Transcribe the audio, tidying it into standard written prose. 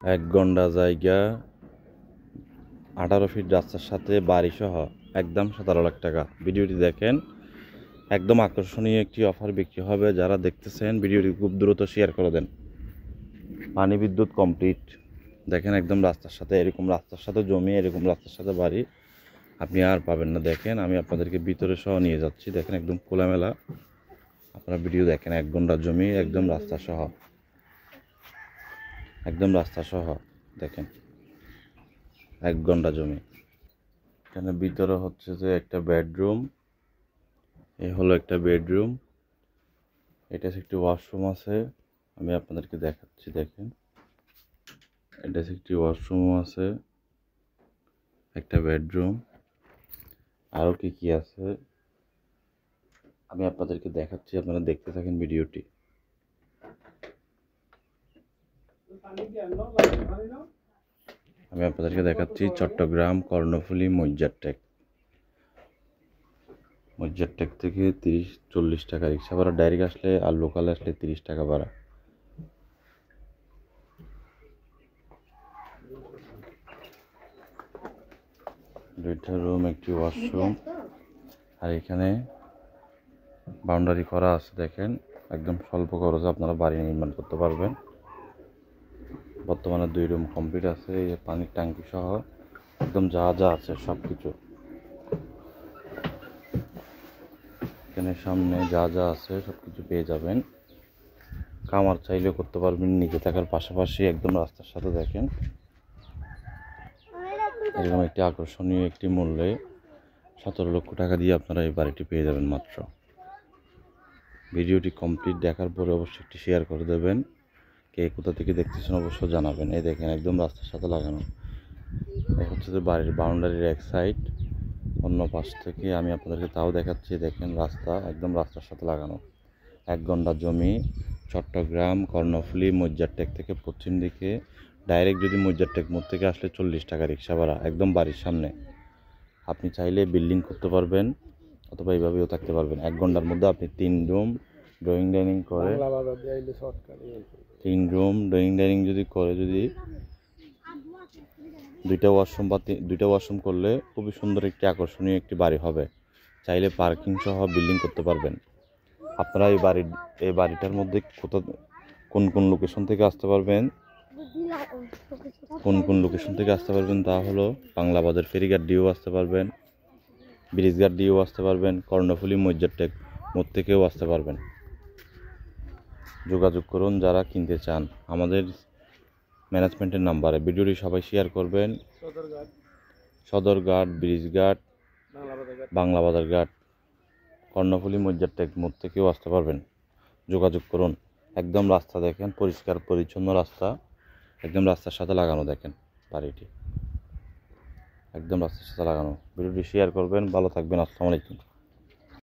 এক গন্ডা জায়গা 18 ফিট রাস্তার সাথে বাড়ি সহ একদম 17 লাখ টাকা। ভিডিওটি দেখেন, একদম আকর্ষণীয় একটি অফার বিক্রি হবে। যারা দেখতেছেন ভিডিওটি খুব দ্রুত শেয়ার করে দেন। পানি বিদ্যুৎ কমপ্লিট, দেখেন একদম রাস্তার সাথে, এরকম রাস্তার সাথে জমি, এরকম রাস্তার সাথে বাড়ি আপনি আর পাবেন না। দেখেন আমি আপনাদেরকে ভিতরে সহ নিয়ে যাচ্ছি, দেখেন একদম খোলামেলা। আপনারা ভিডিও দেখেন, 1 গন্ডা জমি একদম রাস্তা সহ, একদম রাস্তা সহ দেখেন 1 গন্ডা জমি। এখানে ভিতরে হচ্ছে যে একটা বেডরুম, এই হলো একটা বেডরুম, এটা একটি ওয়াশরুম আছে, আমি আপনাদেরকে দেখাচ্ছি। দেখেন এটা একটি ওয়াশরুম আছে, একটা বেডরুম, আরও কি কি আছে আমি আপনাদেরকে দেখাচ্ছি, আপনারা দেখতে থাকেন ভিডিওটি। আমি আপনাদেরকে দেখাচ্ছি চট্টগ্রাম কর্ণফুলী মজ্জারটেক। মজ্জারটেক থেকে 30-40 টাকা রিক্সা ভাড়া, ডাইরেক্ট আসলে আর লোকালে আসলে 30 টাকা ভাড়া। দুইটা রুম, একটি ওয়াশরুম, আর এখানে বাউন্ডারি করা আছে। দেখেন একদম স্বল্প খরচে আপনারা বাড়ি নির্মাণ করতে পারবেন। বর্তমানে 2 রুম কমপ্লিট আছে, এই পানির ট্যাঙ্কি সহ একদম যা যা আছে সব কিছু এখানে সামনে যা যা আছে সব কিছু পেয়ে যাবেন। কামার চাইলেও করতে পারবেন নিচে থাকার পাশাপাশি, একদম রাস্তার সাথে। দেখেন এরকম একটি আকর্ষণীয় একটি মূল্যে 17 লক্ষ টাকা দিয়ে আপনারা এই বাড়িটি পেয়ে যাবেন মাত্র। ভিডিওটি কমপ্লিট দেখার পরে অবশ্যই একটি শেয়ার করে দেবেন। কে কোথা থেকে দেখতেছেন অবশ্যই জানাবেন। এই দেখেন একদম রাস্তার সাথে লাগানো, এই হচ্ছে যে বাড়ির বাউন্ডারির এক সাইড, অন্য পাশ থেকে আমি আপনাদেরকে তাও দেখাচ্ছি। দেখেন রাস্তা একদম রাস্তার সাথে লাগানো, 1 গন্ডা জমি, চট্টগ্রাম কর্ণফুলী মজ্জারটেক থেকে পশ্চিম দিকে। ডাইরেক্ট যদি মজ্জারটেক মোড় থেকে আসলে 40 টাকা রিক্সা ভাড়া, একদম বাড়ির সামনে। আপনি চাইলে বিল্ডিং করতে পারবেন অথবা এইভাবেও থাকতে পারবেন। 1 ঘন্টার মধ্যে আপনি 3 রুম ড্রয়িং ডাইনিং করে, 3 রুম ড্রয়িং ডাইনিং যদি করে, যদি 2টা ওয়াশরুম বা 2টা ওয়াশরুম করলে খুবই সুন্দর একটি আকর্ষণীয় একটি বাড়ি হবে। চাইলে পার্কিং সহ বিল্ডিং করতে পারবেন। আপনারা এই বাড়িটার মধ্যে কোন কোন লোকেশন থেকে আসতে পারবেন, তা হলো বাংলা বাজার ফেরিঘাট দিয়েও আসতে পারবেন, ব্রিজঘাট দিয়েও আসতে পারবেন, কর্ণফুলী মজ্জারটেক মোড় থেকেও আসতে পারবেন। যোগাযোগ করুন যারা কিনতে চান আমাদের ম্যানেজমেন্টের নাম্বারে। ভিডিওটি সবাই শেয়ার করবেন। সদরঘাট, ব্রিজঘাট, বাংলা বাজার ঘাট, কর্ণফুলী মজ্জারটেক মোড় থেকেও আসতে পারবেন। যোগাযোগ করুন। একদম রাস্তা দেখেন, পরিষ্কার পরিচ্ছন্ন রাস্তা, একদম রাস্তার সাথে লাগানো। দেখেন বাড়িটি একদম রাস্তার সাথে লাগানো। ভিডিওটি শেয়ার করবেন। ভালো থাকবেন। আসসালামু আলাইকুম।